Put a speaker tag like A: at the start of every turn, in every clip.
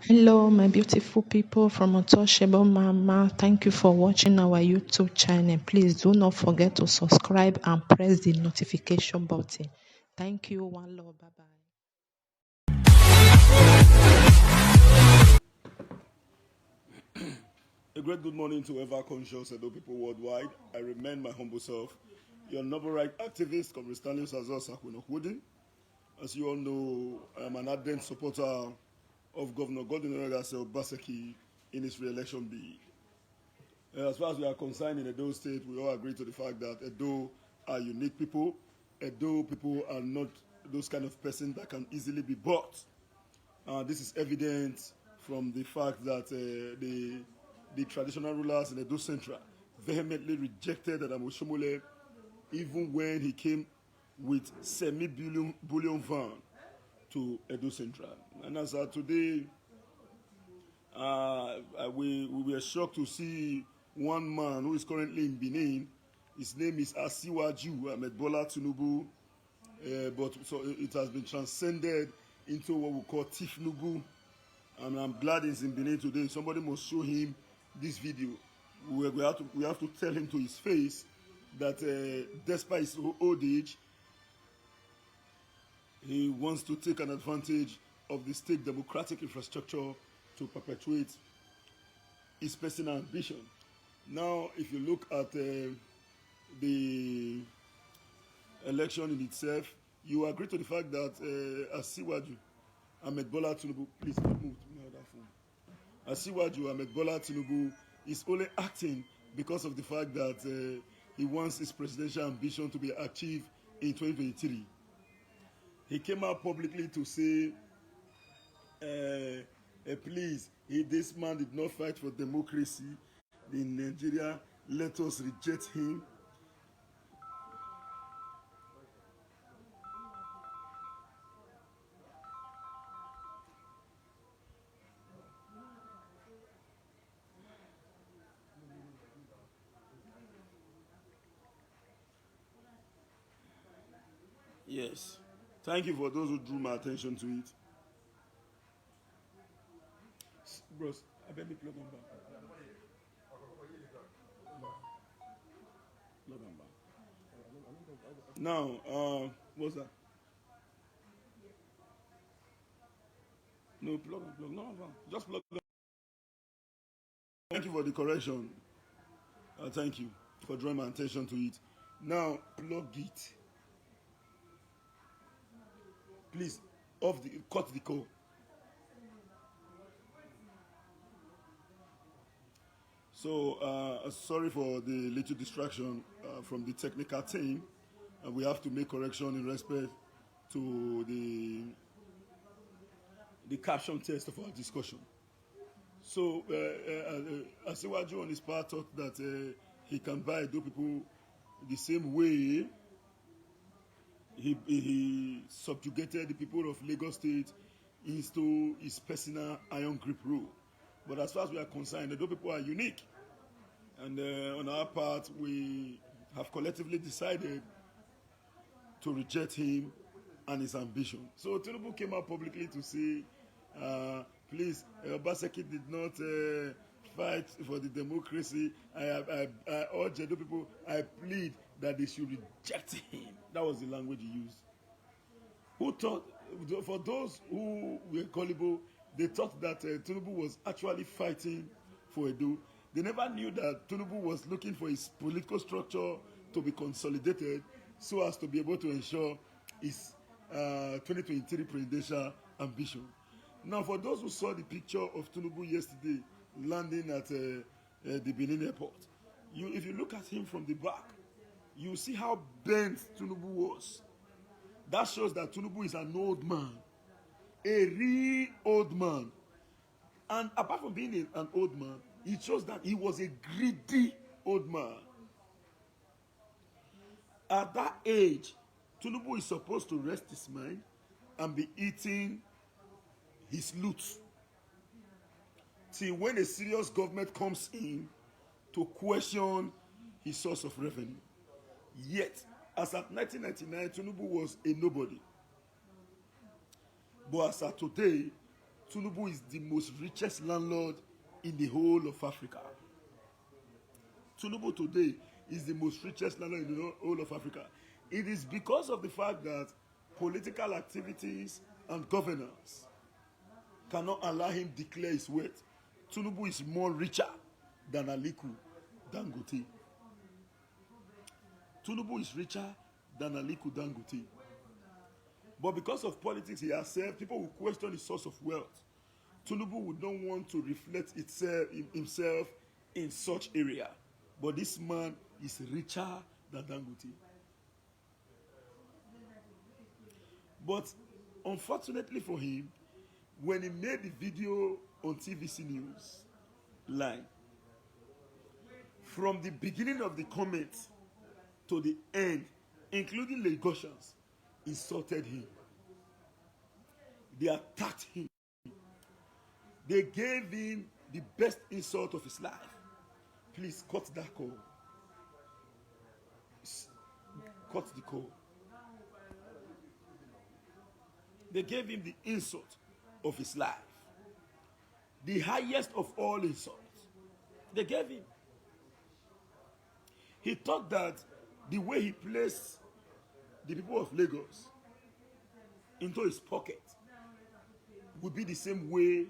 A: Hello, my beautiful people from Untouchable Mama. Thank you for watching our YouTube channel. Please do not forget to subscribe and press the notification button. Thank you. One love. Bye bye.
B: A great good morning to ever conscious Edo people worldwide. I remain my humble self, your noble right activist, Comrade Stanley Sakwinokwoodin. As you all know, I am an ardent supporter of Governor Gordon Obaseki in his re-election bid. As far as we are concerned in Edo State, we all agree to the fact that Edo are unique people. Edo people are not those kind of person that can easily be bought. This is evident from the fact that the traditional rulers in Edo Central vehemently rejected Adam Oshomole even when he came with semi-bullion van to Edo Central. And as of today, we were shocked to see one man who is currently in Benin. His name is Asiwaju Ahmed Bola Tinubu, but so it has been transcended into what we call Tifnubu. And I'm glad he's in Benin today. Somebody must show him this video. We have to tell him to his face that despite his old age, he wants to take an advantage of the state democratic infrastructure to perpetuate his personal ambition. Now, if you look at the election in itself, you agree to the fact that Asiwaju Ahmed Bola Tinubu, please move to my other phone. Asiwaju Ahmed Bola Tinubu is only acting because of the fact that he wants his presidential ambition to be achieved in 2023. He came out publicly to say, please, this man did not fight for democracy in Nigeria. Let us reject him. Yes. Thank you for those who drew my attention to it. Bros, I bet me plug on back. Plug on back. Now, what's that? No, plug on plug. No, just plug on. Thank you for the correction. Thank you for drawing my attention to it. Now, plug it. Please, cut the call. So, sorry for the little distraction from the technical team. We have to make correction in respect to the caption test of our discussion. So, Asiwaju on his part thought that he can buy Edo people the same way he subjugated the people of Lagos State into his personal iron grip rule. But as far as we are concerned, Edo people are unique. And on our part, we have collectively decided to reject him and his ambition. So Tinubu came out publicly to say, please, Obaseki did not fight for the democracy. I urge Edo people, I plead that they should reject him. That was the language he used. Who thought, for those who were gullible, they thought that Tinubu was actually fighting for Edo. They never knew that Tinubu was looking for his political structure to be consolidated so as to be able to ensure his 2023 presidential ambition. Now, for those who saw the picture of Tinubu yesterday landing at the Benin airport, if you look at him from the back, you see how bent Tinubu was. That shows that Tinubu is an old man, a real old man. And apart from being an old man, it shows that he was a greedy old man. At that age, Tinubu is supposed to rest his mind and be eating his loot till when a serious government comes in to question his source of revenue. Yet, as at 1999, Tinubu was a nobody. But as at today, Tinubu is the most richest landlord in the whole of Africa. Tinubu today is the most richest landlord in the whole of Africa. It is because of the fact that political activities and governance cannot allow him declare his wealth. Tinubu is more richer than Aliko Dangote. Tinubu is richer than Aliko Dangote. But because of politics he has served, people will question his source of wealth. Tinubu would not want to reflect himself in such area. But this man is richer than Dangote. But unfortunately for him, when he made the video on TVC News line, from the beginning of the comment to the end, including Lagosians, insulted him. They attacked him. They gave him the best insult of his life. Please cut that call. Cut the call. They gave him the insult of his life. The highest of all insults. They gave him. He thought that the way he placed the people of Lagos into his pocket would be the same way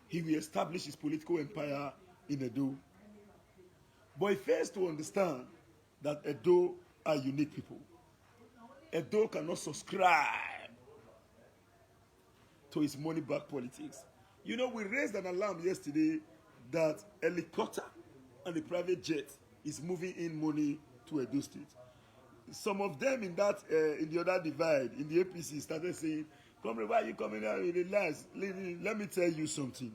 B: he will establish his political empire in Edo. But he fails to understand that Edo are unique people. Edo cannot subscribe to his money-back politics. You know, we raised an alarm yesterday that helicopter and the private jet is moving in money to Edo State. Some of them in that in the other divide, in the APC, started saying, "Comrade, why are you coming out with the lies? Let me tell you something.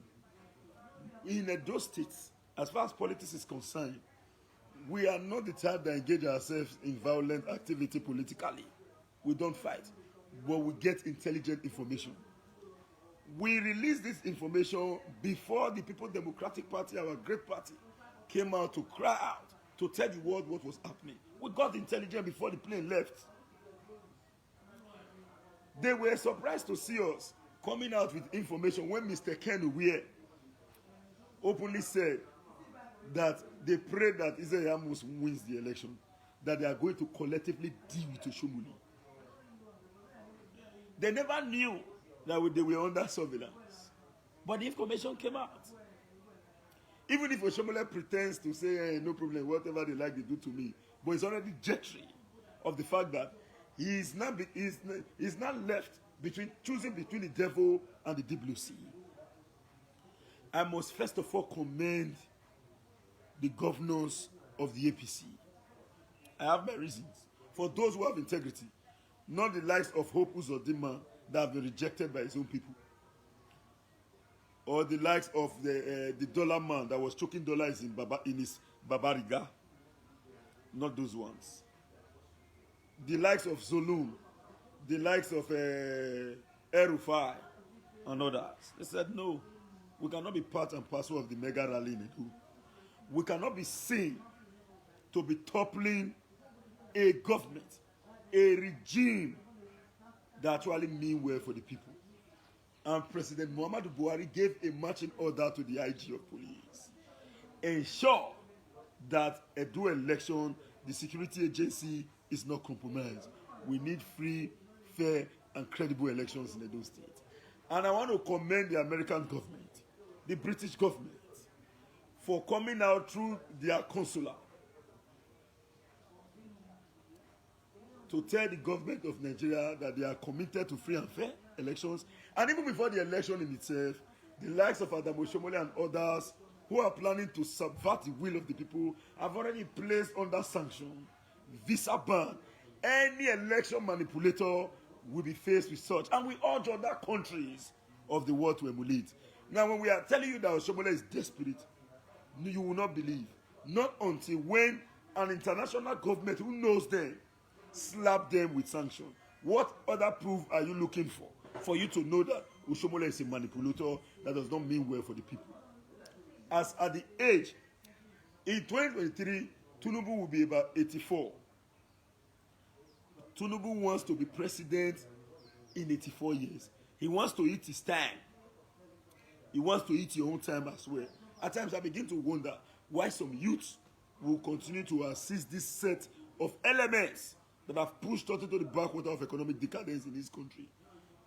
B: In Edo State, as far as politics is concerned, we are not the type that engage ourselves in violent activity politically. We don't fight, but we get intelligent information. We released this information before the People's Democratic Party, our great party, came out to cry out, to tell the world what was happening. We got intelligence before the plane left. They were surprised to see us coming out with information when Mr. Ken Uwe openly said that they pray that Israel Amos wins the election, that they are going to collectively deal with Oshomole. They never knew that they were under surveillance. But the information came out. Even if Oshomole pretends to say, hey, no problem, whatever they like, they do to me. But it's already jittery of the fact that he's not left choosing between the devil and the deep blue sea. I must first of all commend the governors of the APC. I have my reasons. For those who have integrity, not the likes of Hope Uzodinma that have been rejected by his own people, or the likes of the dollar man that was choking dollars in his Babariga. Not those ones. The likes of Zulum, the likes of Erufai, and others. They said, no, we cannot be part and parcel of the mega rally in Edo. We cannot be seen to be toppling a government, a regime that actually mean well for the people. And President Muhammadu Buhari gave a marching order to the IG of police. Ensure that Edo election, the security agency is not compromised. We need free, fair, and credible elections in Edo State. And I want to commend the American government, the British government, for coming out through their consular to tell the government of Nigeria that they are committed to free and fair elections. And even before the election in itself, the likes of Adam Oshomole and others who are planning to subvert the will of the people have already placed under sanction, visa ban. Any election manipulator will be faced with such. And we urge other countries of the world to emulate. Now, when we are telling you that Oshomole is desperate, you will not believe. Not until when an international government who knows them slap them with sanction. What other proof are you looking for? For you to know that Oshomole is a manipulator that does not mean well for the people. As at the age, in 2023, Tinubu will be about 84. Tinubu wants to be president in 84 years. He wants to eat his time. He wants to eat your own time as well. At times I begin to wonder why some youths will continue to assist this set of elements that have pushed us into the backwater of economic decadence in this country.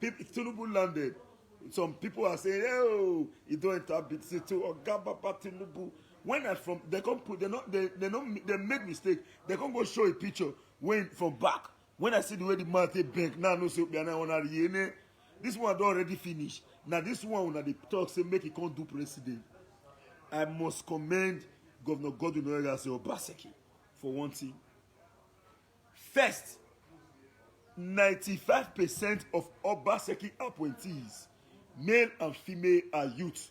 B: People, Tinubu landed. Some people are saying, "Oh, you don't enter BTC to Ogababa Tinubu." When I from they come put they make mistake. They can't go show a picture when from back. When I see the way the man take bank, now no so this one don already finish. Now this one when they talk say make it can't do president. I must commend Governor Godwin Obaseki for one thing. First, 95% of Obaseki appointees, male and female, are youth.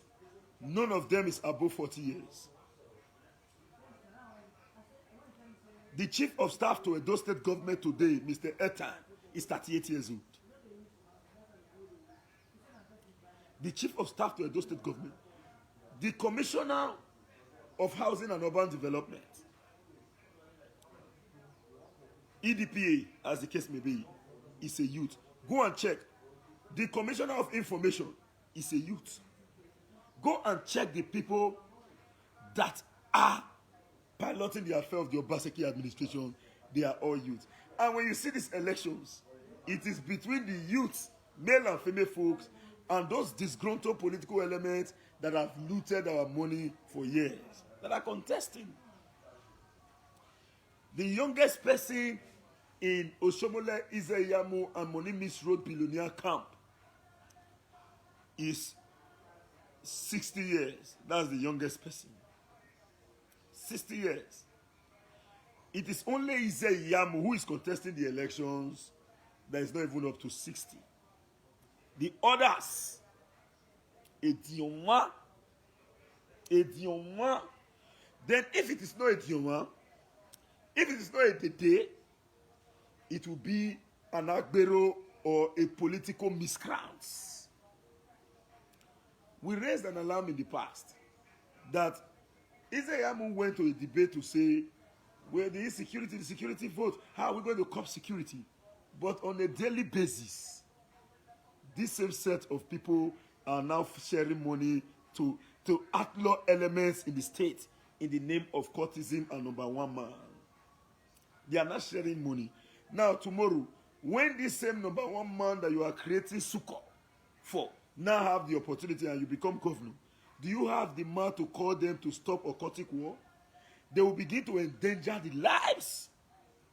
B: None of them is above 40 years. The chief of staff to Edo State government today, Mr. Etan, is 38 years old. The chief of staff to Edo State government, the commissioner of housing and urban development, EDPA, as the case may be, is a youth. Go and check. The commissioner of information is a youth. Go and check the people that are piloting the affair of the Obaseki administration. They are all youth. And when you see these elections, it is between the youths, male and female folks, and those disgruntled political elements that have looted our money for years, that are contesting. The youngest person in Oshomole Izeyamu and Monimis Road Billionaire Camp is 60 years. That's the youngest person. 60 years. It is only Izeyamu who is contesting the elections that is not even up to 60. The others, Edioma. Then if it is not Edioma, if it is not a Dede, it will be an Agbero or a political miscreant. We raised an alarm in the past that Izeyamu went to a debate to say, well, the insecurity, the security vote, how are we going to curb security? But on a daily basis, this same set of people are now sharing money to outlaw elements in the state in the name of courtesan and number one man. They are not sharing money. Now, tomorrow, when this same number one man that you are creating succor for now have the opportunity and you become governor, do you have the man to call them to stop occultic war? They will begin to endanger the lives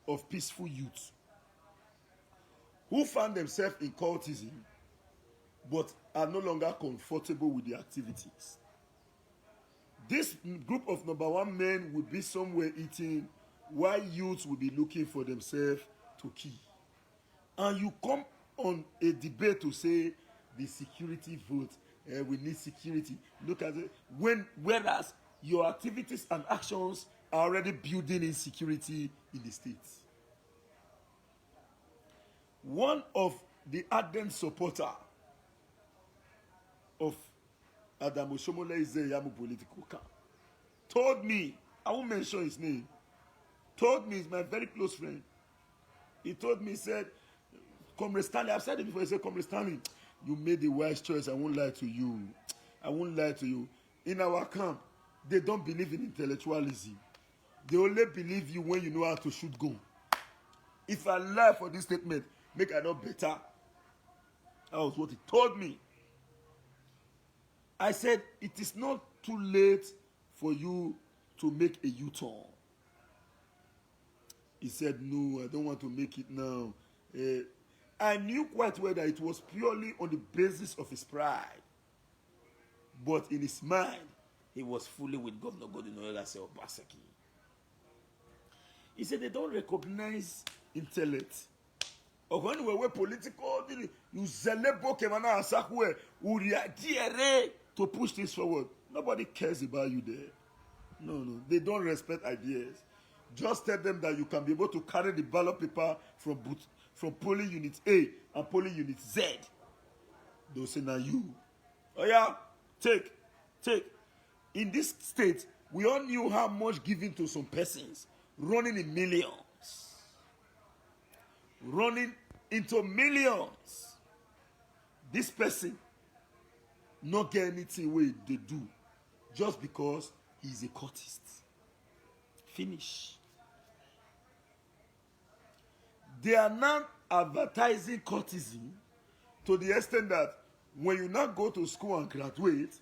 B: of peaceful youth who find themselves in cultism but are no longer comfortable with the activities. This group of number one men will be somewhere eating while youths will be looking for themselves to kill. And you come on a debate to say the security vote, we need security. Look at it. Whereas your activities and actions are already building insecurity in the states. One of the ardent supporter of Adamu Shomole Izeyamu political camp told me, I won't mention his name, told me, he's my very close friend. He told me, he said, Comrade Stanley, I've said it before, he said, Comrade Stanley, you made the wise choice. I won't lie to you. I won't lie to you. In our camp, they don't believe in intellectualism. They only believe you when you know how to shoot gun. If I lie for this statement, make I not better. That was what he told me. I said, it is not too late for you to make a U-turn. He said, no, I don't want to make it now. I knew quite well that it was purely on the basis of his pride. But in his mind, he was fully with Governor Godwin Obaseki. He said they don't recognize intellect. Or when we were political, you zelebo kemana asakwe uriadiere to push this forward. Nobody cares about you there. No, they don't respect ideas. Just tell them that you can be able to carry the ballot paper from polling unit A and polling unit Z. They'll say, now you. Oh yeah, take. In this state, we all knew how much given to some persons, running in millions. Running into millions. This person not get anything wey they do just because he's a cultist. Finish. They are now advertising cultism to the extent that when you now go to school and graduate,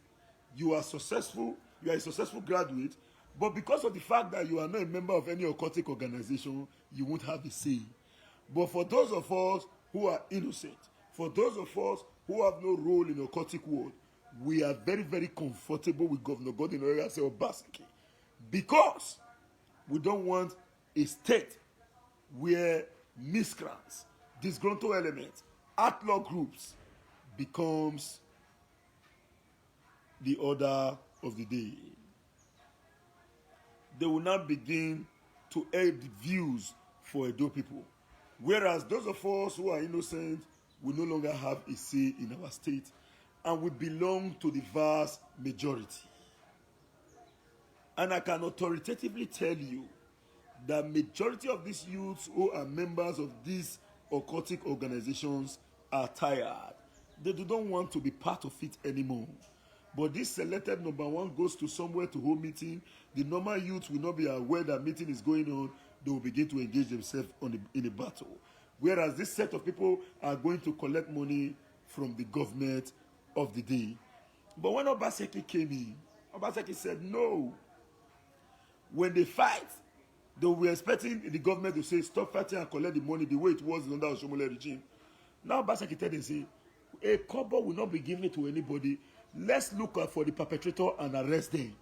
B: you are successful, you are a successful graduate, but because of the fact that you are not a member of any occultic organization, you won't have a say. But for those of us who are innocent, for those of us who have no role in the occultic world, we are very, very comfortable with Governor Godwin Obaseki because we don't want a state where miscreants, disgruntled elements, outlaw groups becomes the order of the day. They will now begin to aid the views for Edo people. Whereas those of us who are innocent will no longer have a say in our state and we belong to the vast majority. And I can authoritatively tell you that majority of these youths who are members of these occultic organizations are tired. They do not want to be part of it anymore. But this selected number one goes to somewhere to hold meeting. The normal youth will not be aware that meeting is going on. They will begin to engage themselves in a battle. Whereas this set of people are going to collect money from the government of the day. But when Obaseki came in, Obaseki said no. When they fight, they were expecting the government to say stop fighting and collect the money the way it was under Oshomole regime. Now Obaseki tell them, say, a kobo will not be given to anybody. Let's look out for the perpetrator and arrest them.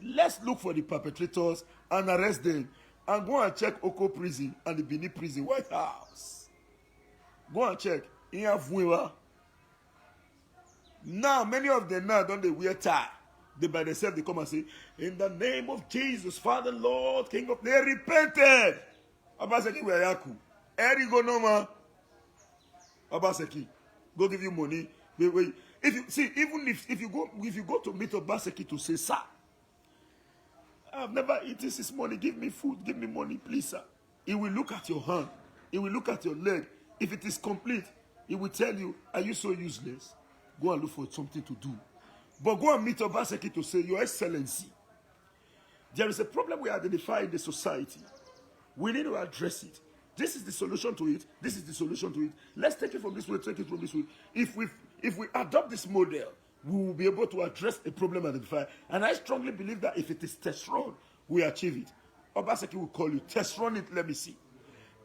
B: Let's look for the perpetrators and arrest them. And go and check Oko prison and the Benin prison, White House. Go and check. Now, many of them now don't they wear tie. They by themselves they come and say, in the name of Jesus, Father, Lord, King of, they repented. Obaseki Wayaku. Eri go no man. Obaseki, go give you money. Wait. If you see, even if you go to meet Obaseki to say, sir, I've never eaten this money. Give me food. Give me money, please, sir. He will look at your hand. He will look at your leg. If it is complete, he will tell you, are you so useless? Go and look for something to do. But go and meet Obaseki to say, Your Excellency, there is a problem we identify in the society. We need to address it. This is the solution to it. This is the solution to it. Let's take it from this way, take it from this way. If we adopt this model, we will be able to address a problem identified. And I strongly believe that if it is test run, we achieve it. Obaseki will call you, test run it, let me see.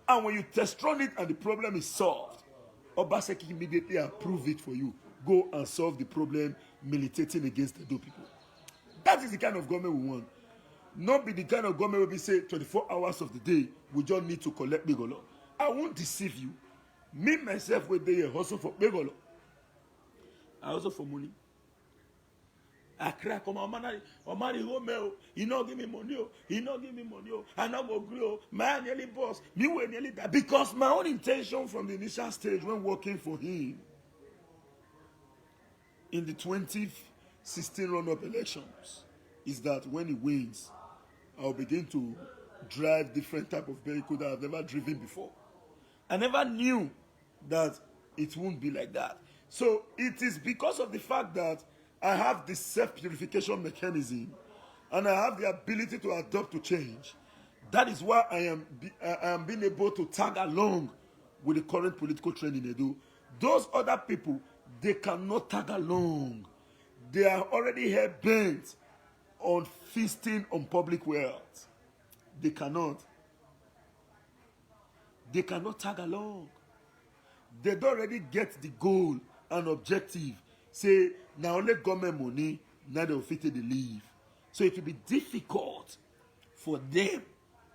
B: And when you test run it and the problem is solved, Obaseki immediately approve it for you. Go and solve the problem militating against the Edo people. That is the kind of government we want. Not be the kind of government where we say 24 hours of the day, we just need to collect Begolo. I won't deceive you. Me, myself, with the hustle for Begolo. I hustle for money. I crack on my money home. He not give me money. He not give me money. I not go grow. My nearly boss. Me will nearly die. Because my own intention from the initial stage when working for him in the 2016 run-up elections is that when he wins, I'll begin to drive different type of vehicle that I've never driven before. I never knew that it won't be like that. So it is because of the fact that I have this self-purification mechanism and I have the ability to adapt to change. That is why I am being able to tag along with the current political trend in Edo. Those other people, they cannot tag along. They are already hell-bent on feasting on public wealth. They cannot. They cannot tag along. They don't already get the goal and objective. Say, now only government money, now they will fit the leave. So it will be difficult for them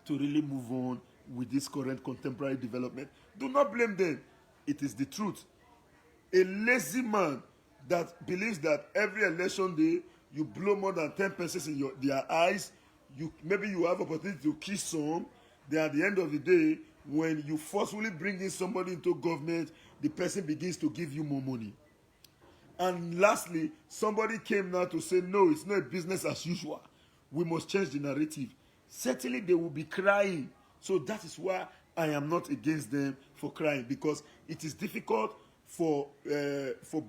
B: to really move on with this current contemporary development. Do not blame them. It is the truth. A lazy man that believes that every election day you blow more than 10 pesos in their eyes, maybe you have opportunity to kiss some, then at the end of the day, when you forcefully bring in somebody into government, the person begins to give you more money. And lastly, somebody came now to say, no, it's not business as usual. We must change the narrative. Certainly they will be crying. So that is why I am not against them for crying, because it is difficult for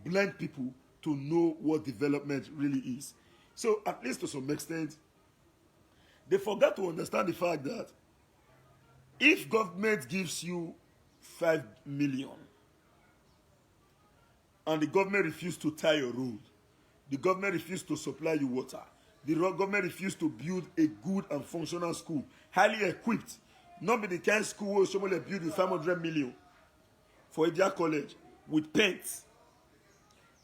B: blind people to know what development really is. So at least to some extent, they forgot to understand the fact that if government gives you 5 million and the government refuses to tie your road, the government refuses to supply you water, the government refuses to build a good and functional school, highly equipped, not be the kind of school where somebody build with 500 million for Edia College with pens,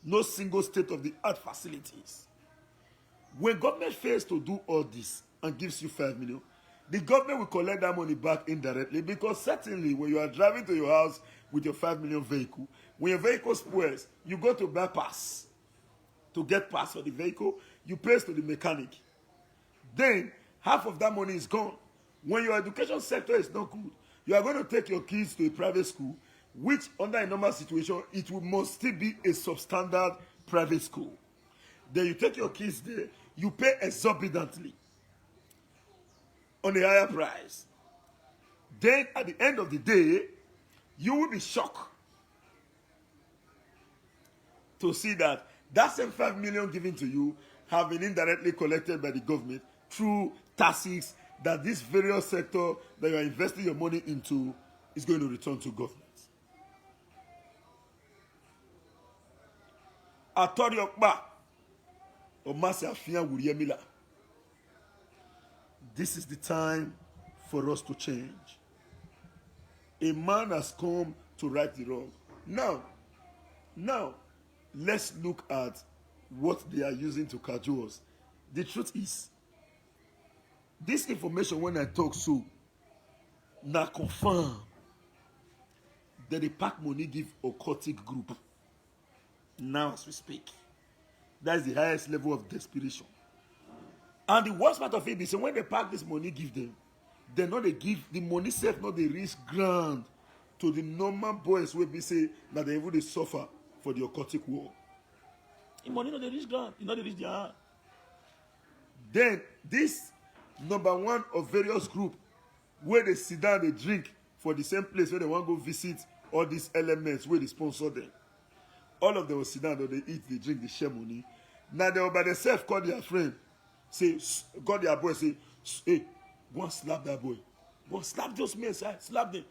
B: no single state-of-the-art facilities. When government fails to do all this and gives you 5 million, the government will collect that money back indirectly, because certainly when you are driving to your house with your 5 million vehicle, when your vehicle spoils, you go to buy pass. To get pass for the vehicle, you pay to the mechanic. Then half of that money is gone. When your education sector is not good, you are going to take your kids to a private school, which under a normal situation, it must still be a substandard private school. Then you take your kids there, you pay exorbitantly on a higher price. Then at the end of the day, you will be shocked to see that same 5 million given to you have been indirectly collected by the government through taxes that this various sector that you are investing your money into is going to return to government. This is the time for us to change. A man has come to right the wrong. Now, let's look at what they are using to cajole us. The truth is, this information when I talk so, now confirm that the pack money give occultic group. Now as we speak, that is the highest level of desperation. And the worst part of it is when they pack this money, give them, they know they give the money self, not the risk grant to the normal boys where we say that they will suffer for the occultic war. The money not the risk grant, not the risk their hand. Then this number one of various group where they sit down, they drink for the same place where they want to go visit all these elements where they sponsor them. All of them will sit down, they eat, they drink, they share money. Now they will by themselves call their friend, say, call their boy, say, hey, go and slap that boy. Go and slap those men, slap them.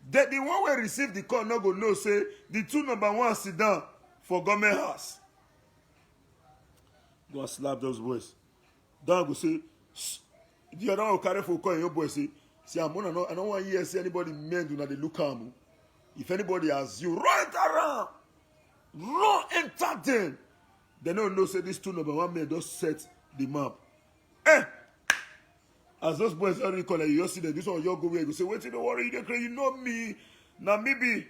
B: The one will receive the call, not go know, say, the two number one sit down for government house. Go and slap those boys. Then go say, the other one will carry for call, and your boy say, I don't want to hear see anybody men do not they look at me. If anybody has you, run around. Run enter them. They don't know say this two number one men just set the map. As those boys already call you just see that this one you go where you go say, wait, don't worry, you know me. Now maybe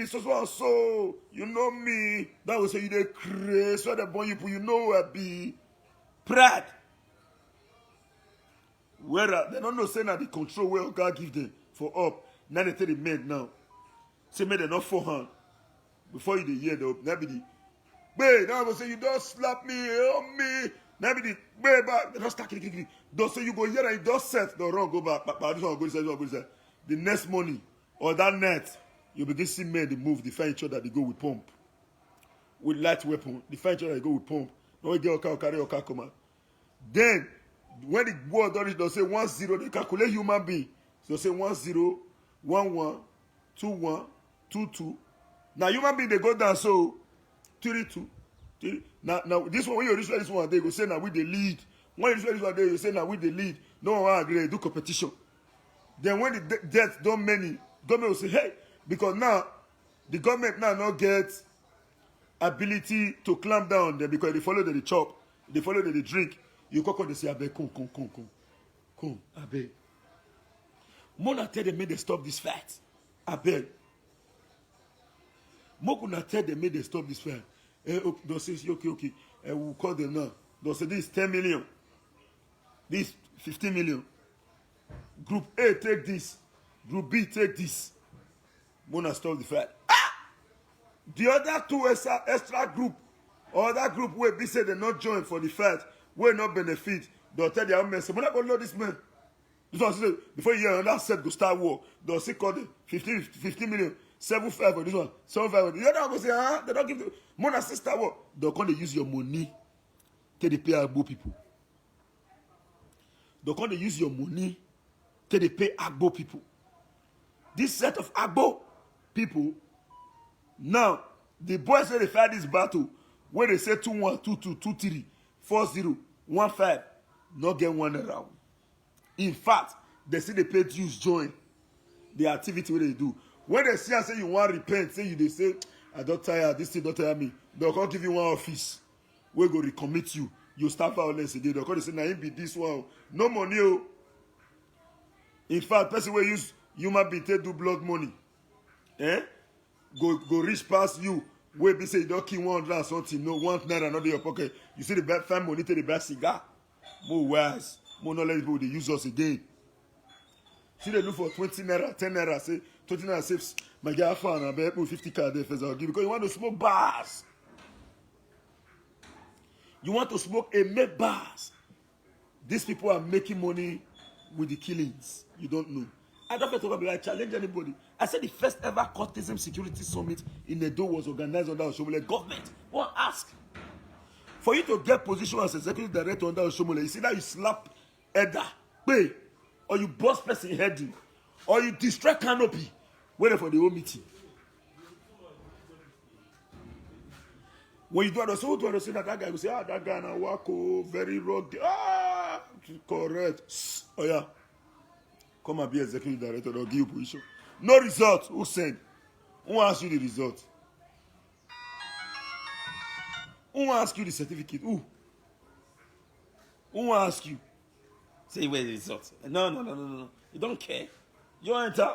B: so you know me. That will say you dey crazy, so the boy you know where be pride. Where they don't know say now the control where God give them for up. Now they tell the men now. Say men they not forehand. Before you the hear the now be the babe, now will say you don't slap me, help me. Now be the babe back. They don't start kicking. Don't say you go here and you don't set the wrong go back. But this one go this. The next morning or that night, you begin see men they move, they find each other, they go with pump. With light weapon. They find each other, they go with pump. No one get carry your car come out. Then when the war done it, they'll say 1-0, they calculate human being. So they'll say 1-0, 1-1, 2-1, 2-2. Now human being they go down so 3-2. Now this one when you reach this one they go say now we the lead. When you reach this one they you say now we the lead. No one agree, do competition. Then when the death don't many, government will say hey, because now the government now not get ability to clamp down on them because they follow the chop, they follow the drink. You come they say abe come abe. Mona tell them make they stop this fight. Abe. Mokuna tell them make they stop this fight. They'll say okay. We'll call them now. They'll say this 10 million. This 15 million. Group A take this. Group B take this. Mona stop the fight. The other two extra group, or that group where they say they not join for the fight, will not benefit. They'll tell their own men, say, we're not going to know this man. This one say, before you hear another set go start war, they'll say call them 15 million. 7.5 for this one, 7.5 for this. The other one go say, they don't give the money sister what? They're going to use your money to pay Agbo people. They're going to use your money to pay Agbo people. This set of Agbo people, now, the boys when they fight this battle, when they say 2-1, 2-2, 2-3, 4-0, 1-5, not get one around. In fact, they see the pay dues join the activity where they do. When they see and say you want to repent, they say, I don't tire, this thing don't tire me. They'll come give you one office. We go recommit you. You start violence again. They'll come say, now it be this one. No money. Oh. In fact, person will use human being to do blood money. Eh? Go reach past you. Where they say you don't kill 100 and something. No, 1 naira not in your pocket. You see the bad fan money to the bad cigar. More wise. More knowledge people they use us again. See they look for 20 naira, 10 naira, say 20 naira saves my guy fan and I put 50 card there first I'll give because you want to smoke bars. You want to smoke a make bars. These people are making money with the killings. You don't know. I don't have to like challenge anybody. I said the first ever courtism security summit in Edo was organized under Oshomole government. One ask. For you to get position as executive director under Oshomole, you see that you slap Eda, pay, or you boss person heading, or you destroy canopy, waiting for the whole meeting. When you do it, so to understand that guy will say, that guy na wako, very rugged. Correct. Oh yeah. Come and be executive director, they'll give you position. No result. Who send? Who ask you the result? Who ask you the certificate? Who? Who ask you? Say where's the result? No. You don't care. You enter.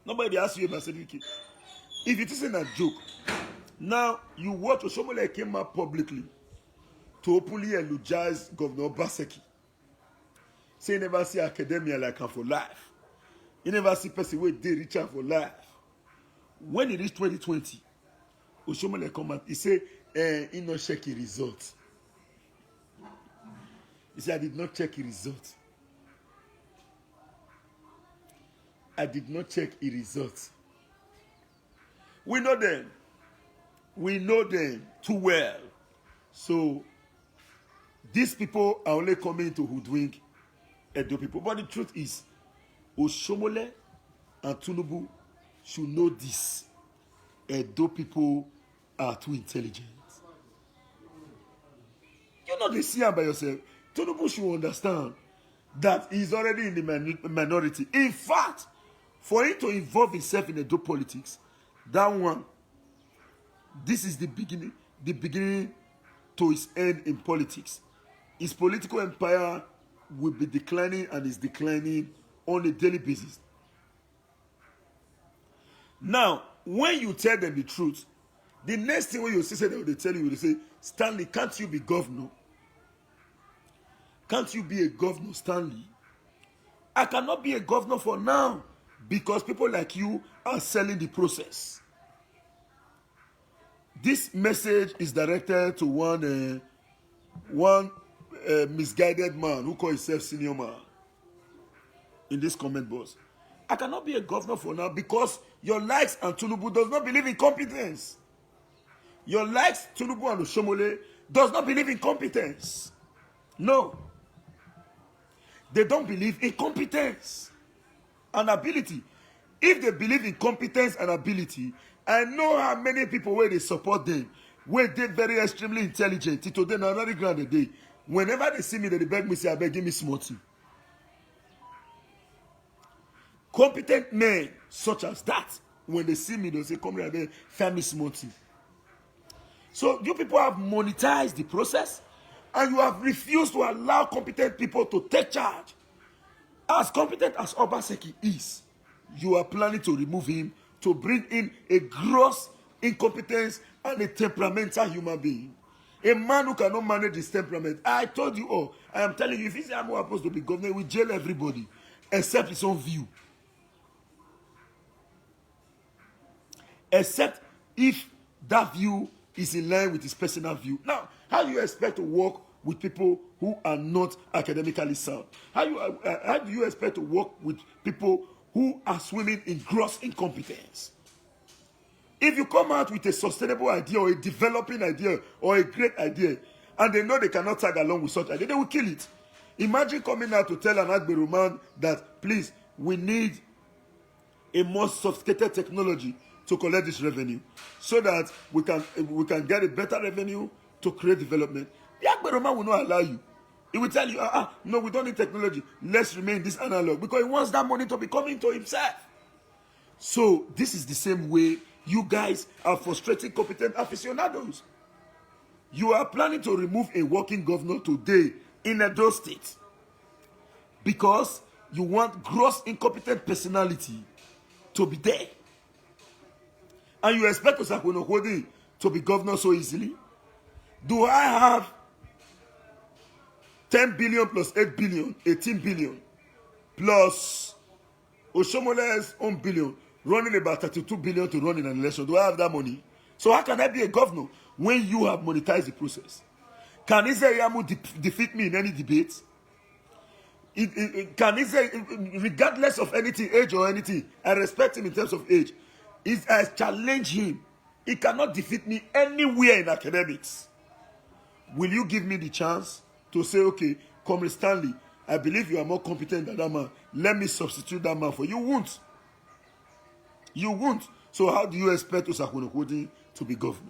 B: Nobody asks you about certificate. If it isn't a joke, now you watch Oshomole came out publicly to openly eulogize Governor Obaseki. Say you never see academia like her for life. You never see person where they reach out for life. When it is 2020, Oshomole come out, he say, he not check the result. He said, I did not check the result. I did not check the result. We know them. We know them too well. So, these people are only coming to hoodwink Edo people. But the truth is, Oshomole and Tinubu should know this. Edo people are too intelligent. You know they see him by yourself. Tinubu should understand that he's already in the minority. In fact, for him to involve himself in Edo politics, that one, this is the beginning to his end in politics. His political empire will be declining and is declining on a daily basis. Now, when you tell them the truth, the next thing when you see them, they tell you, they say, Stanley, can't you be governor? Can't you be a governor, Stanley? I cannot be a governor for now because people like you are selling the process. This message is directed to one misguided man who calls himself senior man in this comment box. I cannot be a governor for now because your likes and Tinubu does not believe in competence. Your likes, Tinubu and Oshomole, does not believe in competence. No. They don't believe in competence and ability. If they believe in competence and ability, I know how many people where they support them, where they're very extremely intelligent. Today, na very grand a day. Whenever they see me, they beg me, say, I beg, give me smarty. Competent men such as that, when they see me, they'll say, come here, they find me smarty. So you people have monetized the process, and you have refused to allow competent people to take charge. As competent as Obaseki is, you are planning to remove him to bring in a gross incompetence and a temperamental human being. A man who cannot manage his temperament. I told you all. I am telling you, if he's supposed to be governor, he will jail everybody except his own view. Except if that view is in line with his personal view. Now, how do you expect to work with people who are not academically sound? How do you expect to work with people who are swimming in gross incompetence? If you come out with a sustainable idea or a developing idea or a great idea, and they know they cannot tag along with such idea, they will kill it. Imagine coming out to tell an Agberu man that, please, we need a more sophisticated technology to collect this revenue so that we can get a better revenue to create development. The Agberu man will not allow you. He will tell you, no, we don't need technology. Let's remain this analog, because he wants that money to be coming to himself. So this is the same way you guys are frustrating competent aficionados. You are planning to remove a working governor today in Edo State because you want gross incompetent personality to be there. And you expect Osakwonokodi to be governor so easily? Do I have 10 billion plus 8 billion, 18 billion, plus Oshomole's own billion, running about 32 billion to run in an election? Do I have that money? So how can I be a governor when you have monetized the process? Can Izeriamu defeat me in any debate? Can Izeriamu, regardless of anything, age or anything, I respect him in terms of age. I challenge him. He cannot defeat me anywhere in academics. Will you give me the chance to say, okay, Comrade Stanley, I believe you are more competent than that man. Let me substitute that man for you. You won't. You won't. So how do you expect Osakwonokodi to be governor?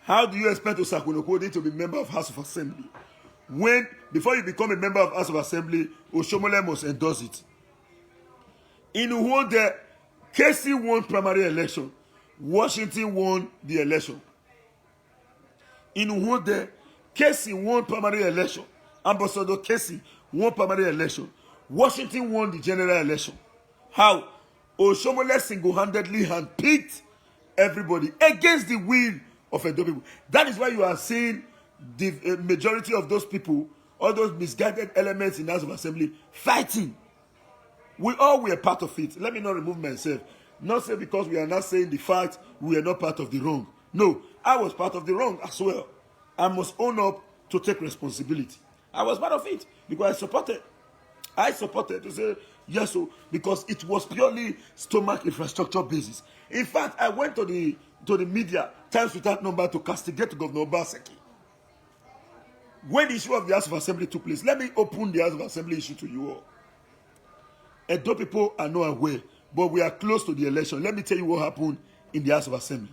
B: How do you expect Osakwonokodi to be member of House of Assembly? When, before you become a member of House of Assembly, Oshomole must endorse it. In Uwode, Casey won primary election. Washington won the election. In Uwode, Casey won primary election. Ambassador Casey won primary election. Washington won the general election. How? Oshomole single-handedly handpicked everybody against the will of Edo people. That is why you are seeing the majority of those people, all those misguided elements in the House of Assembly, fighting. We all were part of it. Let me not remove myself. Not say because we are not saying the fact we are not part of the wrong. No, I was part of the wrong as well. I must own up to take responsibility. I was part of it because I supported to say yes, so because it was purely stomach infrastructure basis. In fact, I went to the media times without number to castigate Governor Obaseki. When the issue of the House of Assembly took place, let me open the House of Assembly issue to you all. Edo people are not aware, but we are close to the election. Let me tell you what happened in the House of Assembly.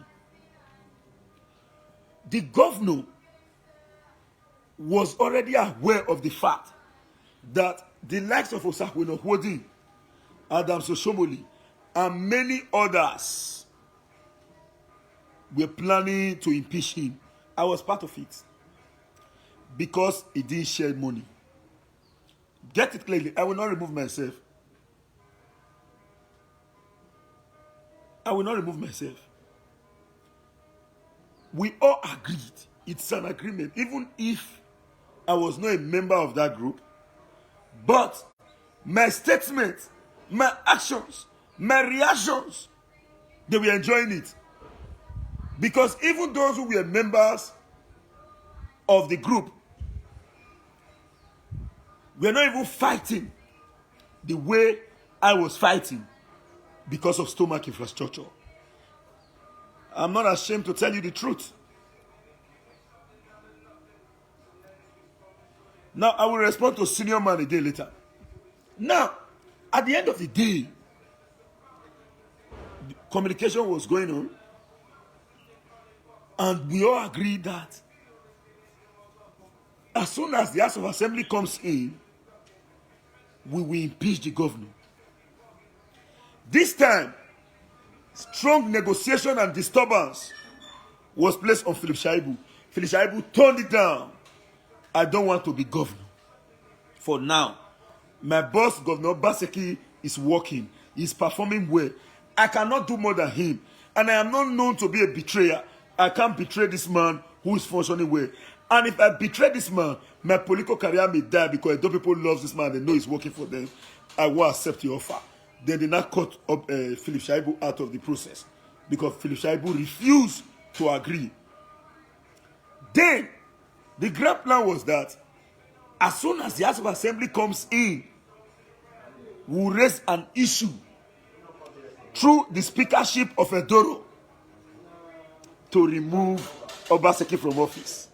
B: The governor was already aware of the fact that the likes of Osakwonokodi, Adams Oshomole, and many others were planning to impeach him. I was part of it because he didn't share money. Get it clearly. I will not remove myself. I will not remove myself. We all agreed. It's an agreement. Even if I was not a member of that group, but my statements, my actions, my reactions, they were enjoying it. Because even those who were members of the group were not even fighting the way I was fighting because of stomach infrastructure. I'm not ashamed to tell you the truth. Now, I will respond to senior man a day later. Now, at the end of the day, the communication was going on, and we all agreed that as soon as the House of Assembly comes in, we will impeach the governor. This time, strong negotiation and disturbance was placed on Philip Shaibu. Philip Shaibu turned it down. I don't want to be governor. For now, my boss, Governor Baseki, is working. He's performing well. I cannot do more than him. And I am not known to be a betrayer. I can't betray this man who is functioning well. And if I betray this man, my political career may die because those people love this man. They know he's working for them. I will accept your offer. Then they now cut up Philip Shaibu out of the process because Philip Shaibu refused to agree. Then, the grand plan was that as soon as the House of Assembly comes in, we'll raise an issue through the speakership of Edoro to remove Obaseki from office.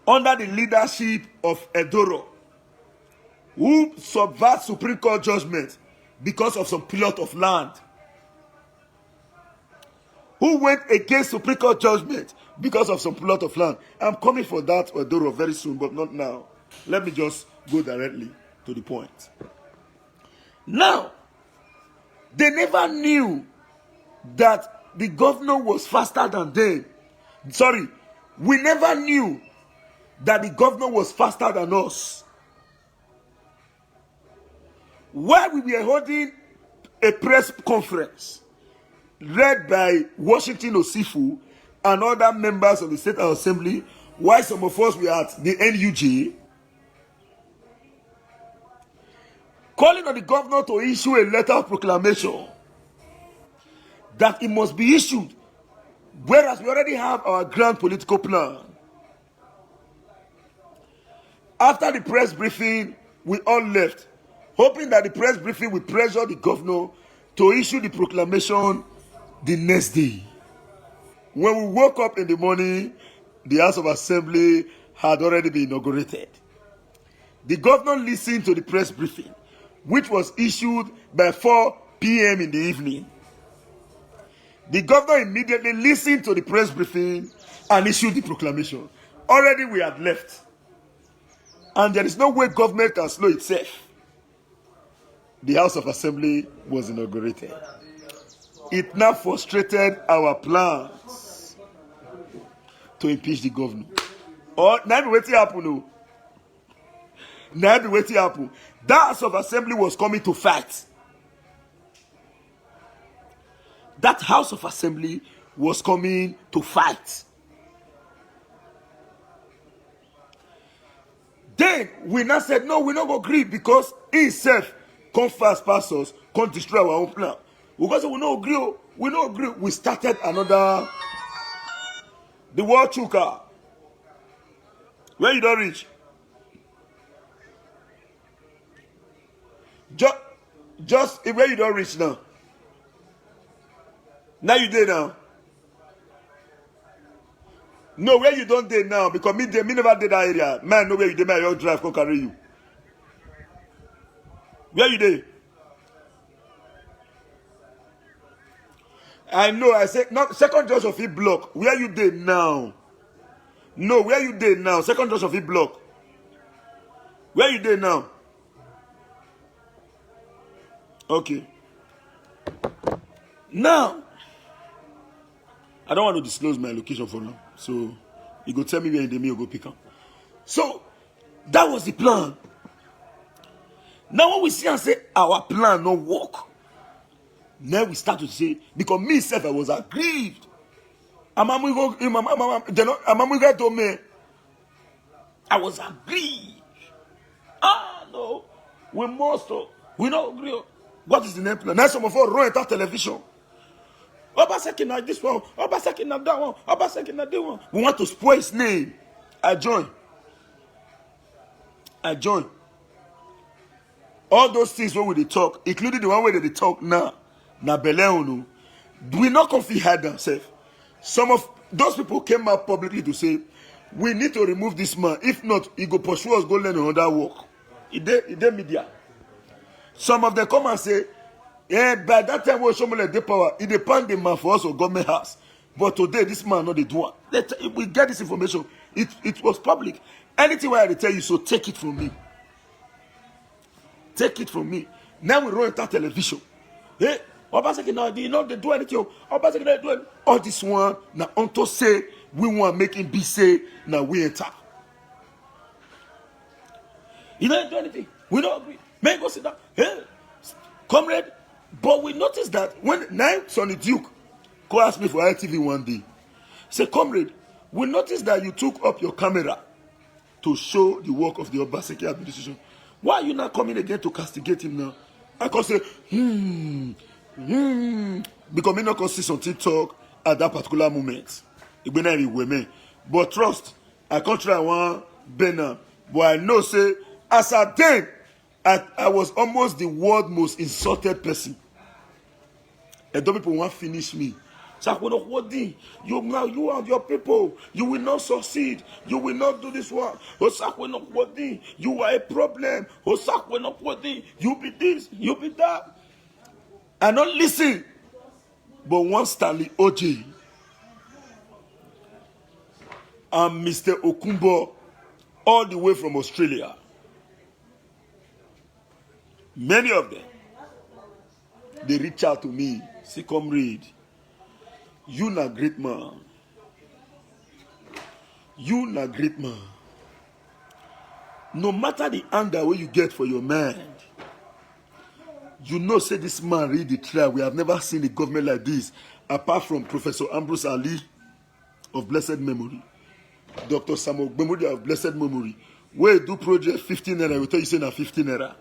B: Under the leadership of Edoro, who subvert Supreme Court judgment because of some plot of land, who went against Supreme Court judgment because of some plot of land. I'm coming for that Edoro very soon, but not now. Let me just go directly to the point. Now, they never knew that the governor was faster than them. Sorry, we never knew that the governor was faster than us. While we were holding a press conference led by Washington Osifu and other members of the State Assembly, while some of us were at the NUJ, calling on the governor to issue a letter of proclamation that it must be issued, whereas we already have our grand political plan. After the press briefing, we all left, hoping that the press briefing will pressure the governor to issue the proclamation the next day. When we woke up in the morning, the House of Assembly had already been inaugurated. The governor listened to the press briefing, which was issued by 4 p.m. in the evening. The governor immediately listened to the press briefing and issued the proclamation. Already we had left. And there is no way government can slow itself. The House of Assembly was inaugurated. It now frustrated our plans to impeach the governor. Or now wait to happen. Now wait to happen. That House of Assembly was coming to fight. That House of Assembly was coming to fight. Then we now said, no, we not go agree because he himself come fast past us, can't destroy our own plan. We go say we not agree. We not agree. We started another. The war chuka. Where you don't reach? Just where you don't reach now. Now you there now. No, where you don't there now, because me never did that area. Man, no where you there, my own drive can carry you. Where you there? I know, I said, not second judge of it block. Where you there now? No, where you there now? Second judge of it block. Where you there now? Okay. Now, I don't want to disclose my location for now. So, you go tell me where in the mail go pick up. So, that was the plan. Now, when we see and say our plan no work, now we start to say, because me self I was aggrieved. I was aggrieved. Ah, no. We must. We don't agree. What is the name plan? Now some of us run at television. Obaseki na this one. Obaseki na that one. Obaseki na that one. We want to spoil his name. I join. All those things when we talk, including the one where they talk now, na beleonu, we not confident hide themselves. Some of those people came out publicly to say, we need to remove this man. If not, he go pursue us, go learn another work. It media. Some of them come and say, yeah, by that time we show me the power. It depend the man for us or government house. But today, this man not the doer. We get this information. It was public. Anything where I tell you, so take it from me. Take it from me. Now we run into television. Hey, Obaseki now they not they do anything. Obaseki they do anything. All this one now onto say we want making be say now we enter. You don't do anything. We don't agree. May go sit down. Hey, comrade. But we noticed that when now Sonny Duke go ask me for ITV one day, say, comrade, we noticed that you took up your camera to show the work of the Obaseki administration. Why are you not coming again to castigate him now? I can say, because me not can see some TikTok at that particular moment. It be not women. But trust, I can't try one Benin. But I know say, as I then, I was almost the world's most insulted person. And those people want to finish me. So you now you and your people, you will not succeed. You will not do this one. You are a problem. You be this, you be that. And not listen. But one Stanley OJ and Mr. Okumbo, all the way from Australia. Many of them, they reach out to me. See, come read. You na great man. You na great man. No matter the anger where you get for your man, you know, say this man read the trial. We have never seen a government like this, apart from Professor Ambrose Ali of blessed memory, Dr. Samuel Gbemudi of blessed memory. Where do project 15 naira, we tell you say na 15 naira.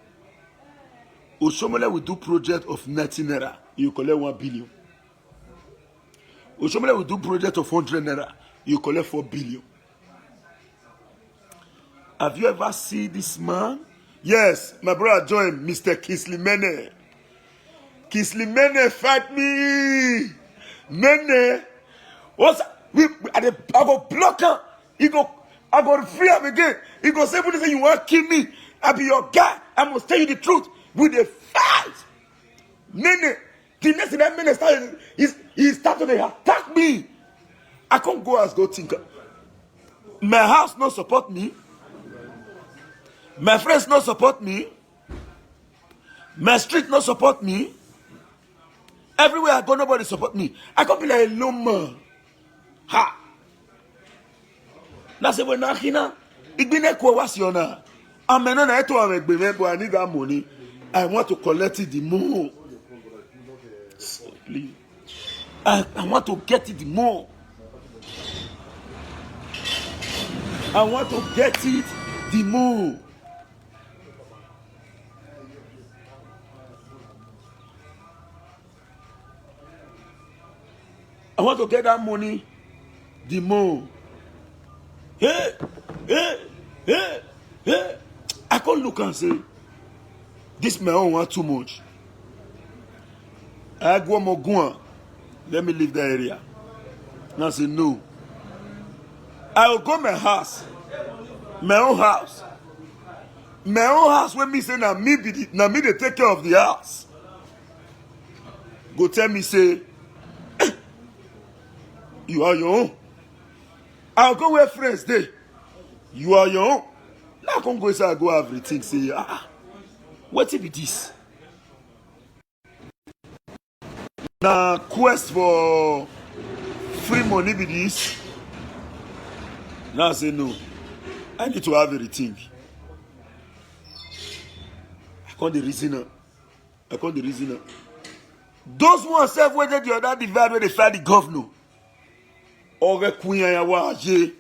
B: Oshomole will do project of 19 naira, you collect 1 billion. Oshomole will do project of 100 naira, you collect 4 billion. Have you ever seen this man? Yes, my brother joined Mr. Kingsley Mene. Kingsley Mene fight me. Mene. I go block him. I go free him again. He go say, you want to kill me? I be your guy. I must tell you the truth. With a fight. Mene. The next thing that Mene started, he started to attack me. I can't go as go thinker. My house not support me. My friends not support me. My street not support me. Everywhere I go, nobody support me. I can't be like a lone man. Ha! That's a when I hina. Igbine ko wasiona. Amena na eto amegbe but I need that money. I want to collect it the more. So, please. I want to get it the more. I want to get it the more. I want to get that money the more. Hey. I can't look and say, this my own want too much. I go more. Let me leave the area. And I say, no. I will go my house. My own house. My own house when me say, na me they take care of the house. Go tell me, say, you are your own. I'll go where friends dey. You are your own. Now I can't go inside, I go everything. Say, what if it is? Now quest for free money be this. Now I say no. I need to have everything. I can't the reasoner. Those who self whether the other divide where they fight the governor. Or Queen Ayawaje,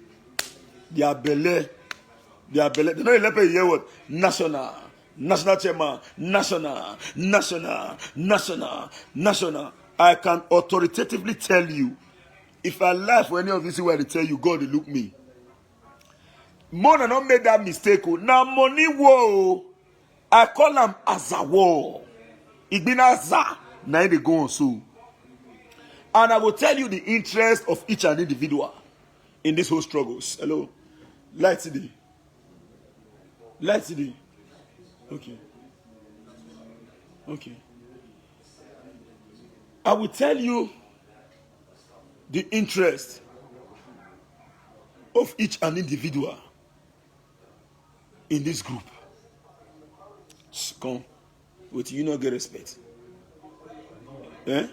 B: their belly. They don't let me hear what national chairman, national. I can authoritatively tell you, if I lie for any of this, where they tell you, God, they look me. More than not made that mistake. Now money war, I call them as a war. It been as a now they go on so. And I will tell you the interest of each and individual in this whole struggles. Hello. Light today. Okay. I will tell you the interest of each and individual in this group. Come. With you not get respect. Eh?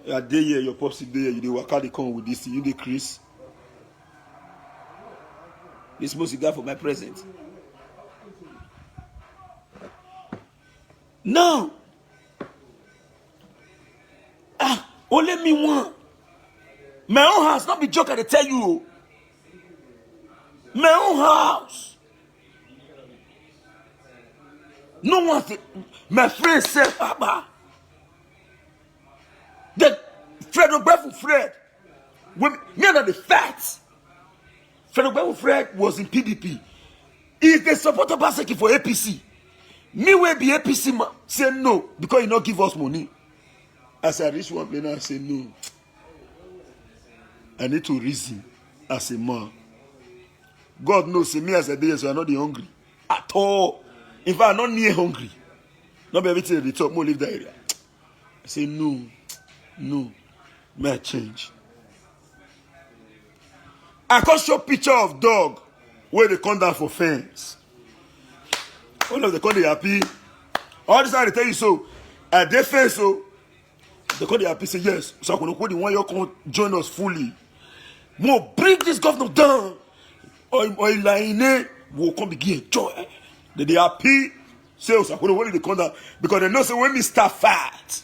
B: A day here, your pops day here, you dey work out, they come with this, you dey Chris. This most cigar for my present. No. Only me one. My own house, not be joke, I tell you. My own house. No one, my friend said, Abba. The Fred Ogbefu Fred, me and the facts. Fred Ogbefu Fred was in PDP. He is the supporter basically for APC. Me will be APC man. Say no, because you not give us money. As I reach one place, I say no. I need to reason as a man. God knows, say me as a day, so I'm not the hungry. At all. In fact, I'm not near hungry. Not be everything at the top, more leave that area. I say no. May I change? I can show picture of dog where they come down for fence. All of the come they happy. All this time they tell you so. At their fence, so they come they happy say yes. So I want you come join us fully. More bring this governor down. Or line will come begin joy. They happy. Say so when they come down because they know say when we start fat.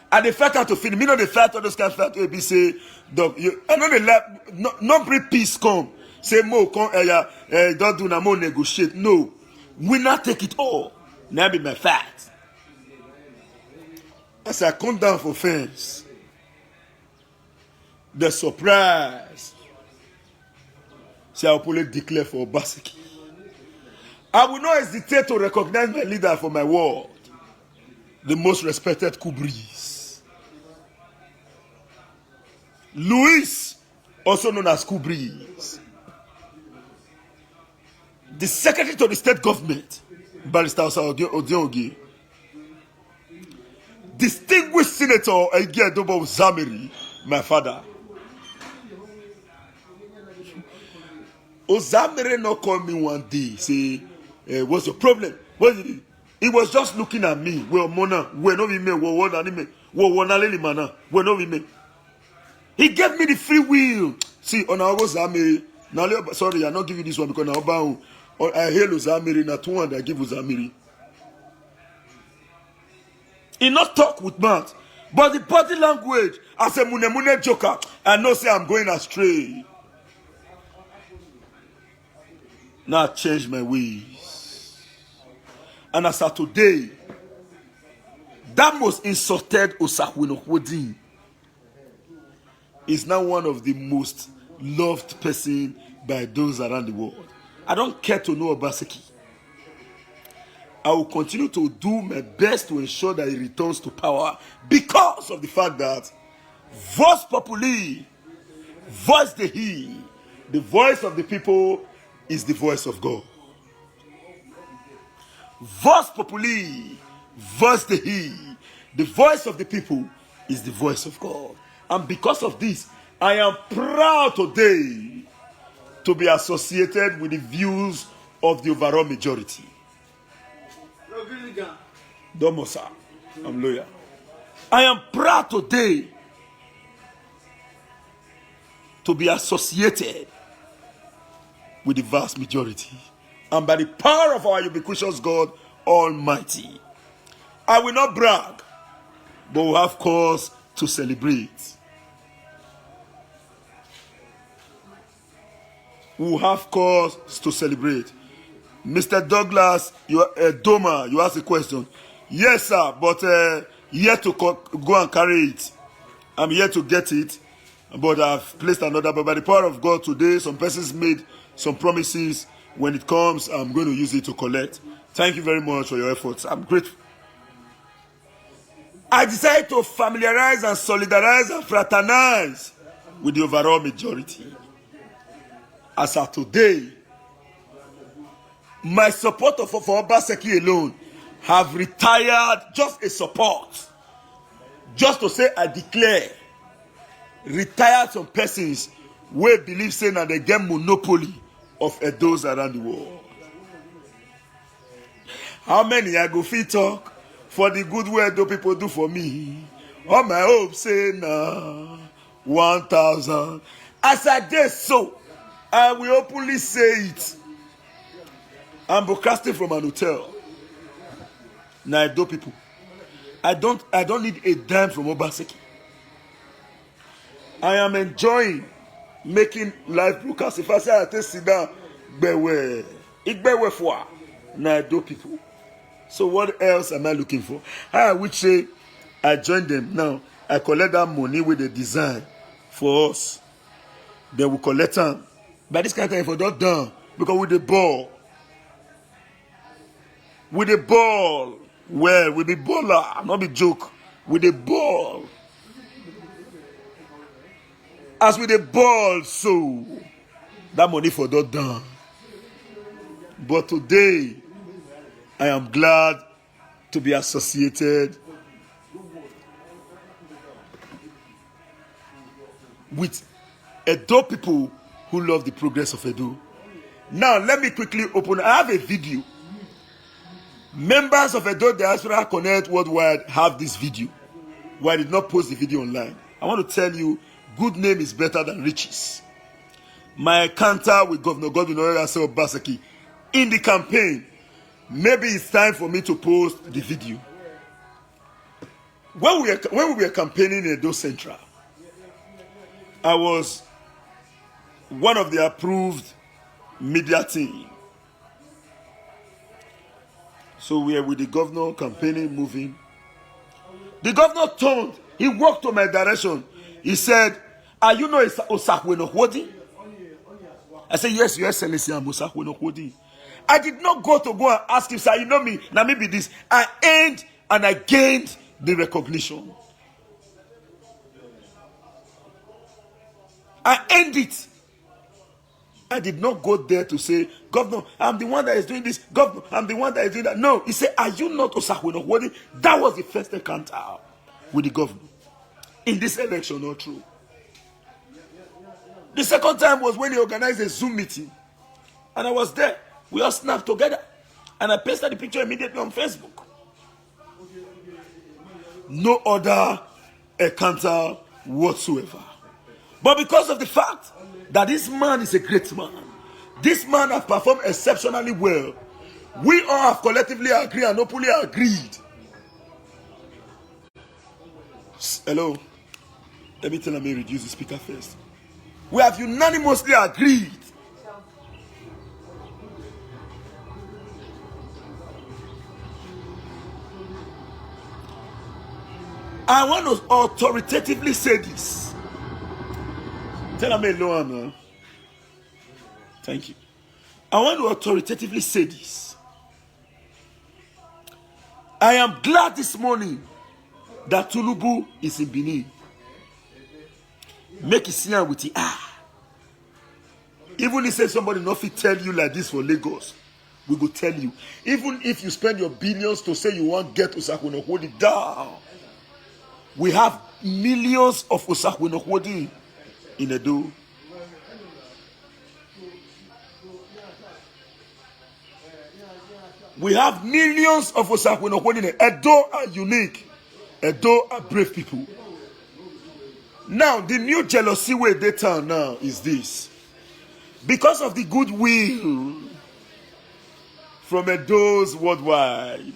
B: And they fight out to feed me, not the fight all those kind of fight will be say, dog, you I know they let not bring peace come. Say more come don't do no more negotiate. No. We not take it all. Now be my fight. As I come down for fence, the surprise. See how police declare for Obaseki. I will not hesitate to recognize my leader for my word. The most respected Kubris. Louis, also known as Kubris. The secretary to the state government, Barrister Odiongi. Distinguished Senator Ege Adobo Zamiri, my father. Ozamiri not call me one day, say, what's your problem? What did he? He was just looking at me. Well, Mona, we no we me, we no we me. He gave me the free will. See, on our Ozamiri, now sorry, I'm not giving this one because now bound. I hail Ozamiri, na 200 I give Ozamiri. He not talk with mouth, but the body language as a mune joker, I know say I'm going astray. Now I change my ways. And as of today, that most insulted Osahwinokwodi is now one of the most loved person by those around the world. I don't care to know Obaseki. I will continue to do my best to ensure that he returns to power because of the fact that voice populi, voice the he, the voice of the people is the voice of God. Voice populi, voice the he, the voice of the people is the voice of God. And because of this, I am proud today to be associated with the views of the overall majority. Domosa, I'm lawyer. I am proud today to be associated with the vast majority. And by the power of our ubiquitous God Almighty, I will not brag, but will have cause to celebrate. We will have cause to celebrate. Mr. Douglas, you are Doma, you asked a question. Yes, sir, but yet to go and carry it. I'm here to get it, but I've placed another. But by the power of God today, some persons made some promises. When it comes, I'm going to use it to collect. Thank you very much for your efforts. I'm grateful. I decided to familiarize and solidarize and fraternize with the overall majority. As of today, my support for Obaseki alone have retired just a support. Just to say I declare, retired some persons who believe saying that they get monopoly of those around the world. How many I go fit talk for the good way those people do for me? All my hope say nah, 1,000. As I did so, I will openly say it. I'm broadcasting from an hotel. Now I do people. I don't need a dime from Obaseki. I am enjoying making live broadcasts. If I say I take sit down, bewe, ikbewe fwa. Now I do people. So what else am I looking for? I would say I join them. Now I collect that money with the design for us. Then we collect them. By this kind of time, if I don't done, because with the ball. with a ball. Well, with the baller, not be joke. With a ball. As with a ball, so that money for that done. But today, I am glad to be associated with Edo people who love the progress of Edo. Now, let me quickly open. I have a video. Members of Edo Diaspora Connect Worldwide have this video. Why I did not post the video online? I want to tell you, good name is better than riches. My encounter with Governor Godwin Obaseki in the campaign. Maybe it's time for me to post the video. When we were campaigning in Edo Central, I was one of the approved media team. So we are with the governor campaigning, moving. The governor turned, he walked to my direction. He said, "Are you not Osakwenokwodi?" I said, "Yes, Your Excellency, I'm Osakwenokwodi." I did not go and ask him, "Sir, you know me, now maybe this." I earned and I gained the recognition. I earned it. I did not go there to say, "Governor, I'm the one that is doing this. Governor, I'm the one that is doing that." No, he said, "Are you not Osakwenokwodi?" That was the first encounter with the governor in this election, not true. The second time was when he organized a Zoom meeting, and I was there. We all snapped together, and I pasted the picture immediately on Facebook. No other encounter whatsoever. But because of the fact that this man is a great man, this man has performed exceptionally well, we all have collectively agreed and openly agreed. Hello? Let me tell me reduce the speaker first. We have unanimously agreed I want to authoritatively say this. Tell me alone. Thank you. I want to authoritatively say this. I am glad this morning that Tinubu is in Benin. Make it see with the Even if say somebody not fit tell you like this for Lagos, we go tell you. Even if you spend your billions to say you want get Osakweno, hold it down. We have millions of Osakweno in Edo. We have millions of Osakweno in Edo. Are unique. Edo are brave people. Now, the new jealousy way they turn now is this. Because of the goodwill from Edo's worldwide,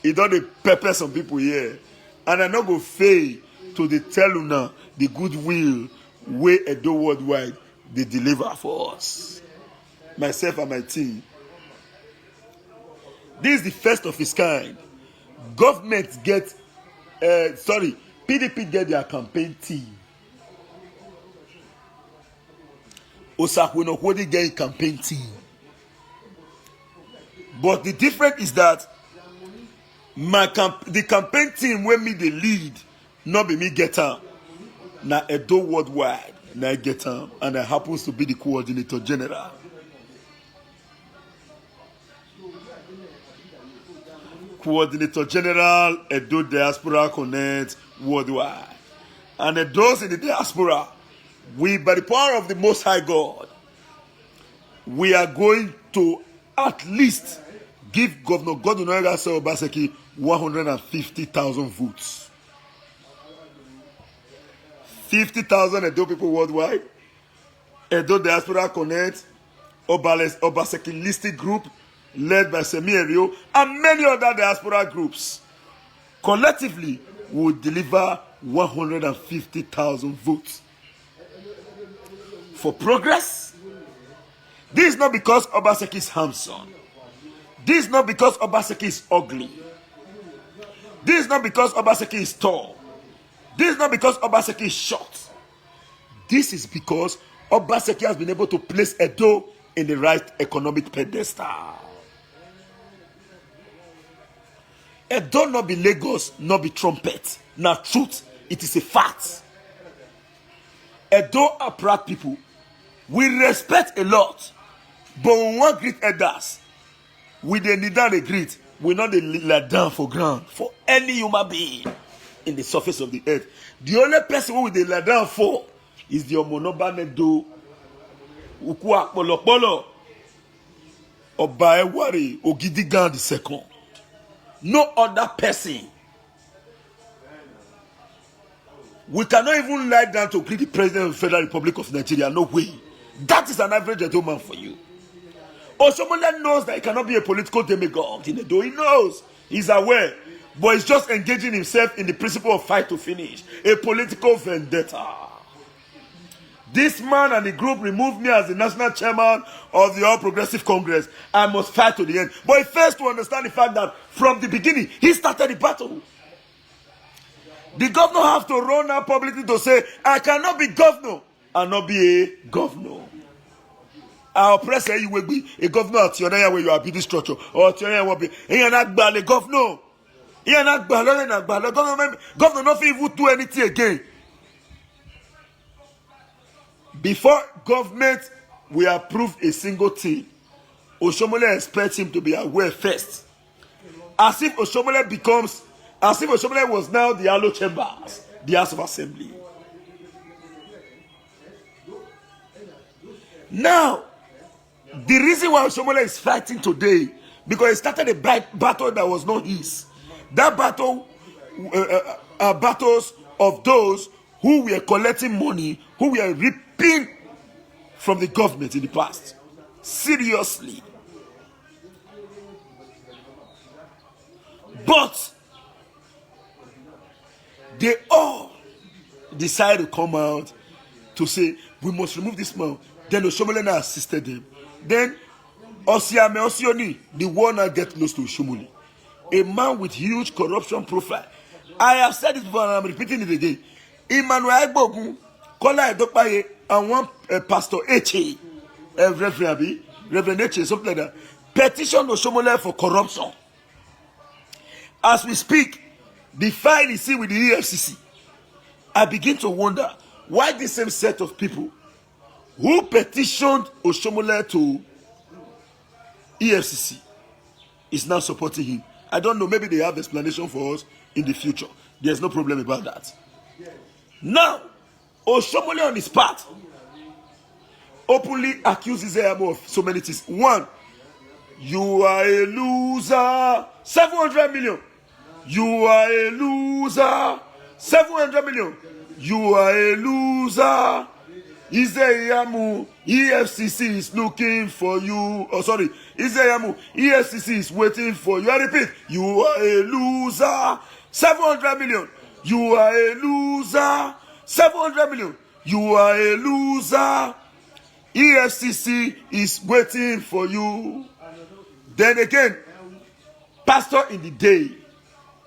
B: it don't pepper some people here. And I not go fail to the tell you now the goodwill way Edo worldwide they deliver for us. Myself and my team. This is the first of its kind. Government get, PDP get their campaign team. Osakweno get a campaign team. But the difference is that the campaign team when me the lead, not be me get up. Now Edo worldwide, now I get up, and I happens to be the coordinator general. Coordinator General, Edo Diaspora Connect Worldwide. And those in the diaspora, we, by the power of the Most High God, we are going to at least give Governor Godwin Obaseki 150,000 votes. 50,000 Edo people worldwide, Edo Diaspora Connect, Obaseki listed group, led by Semierio and many other diaspora groups, collectively will deliver 150,000 votes. For progress, this is not because Obaseki is handsome. This is not because Obaseki is ugly. This is not because Obaseki is tall. This is not because Obaseki is short. This is because Obaseki has been able to place Edo in the right economic pedestal. Edo not be Lagos, not be trumpet. Now truth, it is a fact. Edo are proud people. We respect a lot. But when one greet elders, we dey need down a greet. We not dey lie down for ground for any human being in the surface of the earth. The only person we dey lie down for is the Omonoba Nedo Ukwa Polopolo Oba Ewari Ogidigan II. No other person. We cannot even lie down to greet the President of the Federal Republic of Nigeria. No way. That is an average gentleman for you. Oshomola knows that he cannot be a political demagogue. He knows. He's aware. But he's just engaging himself in the principle of fight to finish. A political vendetta. This man and the group removed me as the national chairman of the All Progressive Congress. I must fight to the end. But he fails to understand the fact that from the beginning, he started the battle. The governor have to run out publicly to say, I cannot be governor and not be a governor. Our press say you will be a governor at your area where you are building structure, or at your area will be a governor. Governor not even do anything again. Before government will approve a single thing, Oshomole expects him to be aware first. As if Oshomole was now the Alo Chambers, the House of Assembly. Now, the reason why Oshomole is fighting today, because he started a battle that was not his. That battle are battles of those who were collecting money, who were reaping from the government in the past. Seriously. But they all decided to come out to say, we must remove this man. Then Oshomole assisted them. Then Osioni, the one that get close to Oshomole. A man with huge corruption profile. I have said it before and I'm repeating it again. Emmanuel Agbogun, Kola Edopaye, and one Pastor Eche, Reverend Eche, something like that, petition Oshomole for corruption. As we speak, the file is seen with the EFCC. I begin to wonder why the same set of people who petitioned Oshomole to EFCC is now supporting him. I don't know, maybe they have explanation for us in the future. There's no problem about that. Now, Oshomole on his part openly accuses Eyamo of so many things. One, you are a loser. 700 million. You are a loser. 700 million. You are a loser. Eyamo, EFCC is looking for you. Oh, sorry. Eyamo, EFCC is waiting for you. I repeat, you are a loser. 700 million. You are a loser. 700 million. You are a loser. EFCC is waiting for you. Then again, pastor in the day,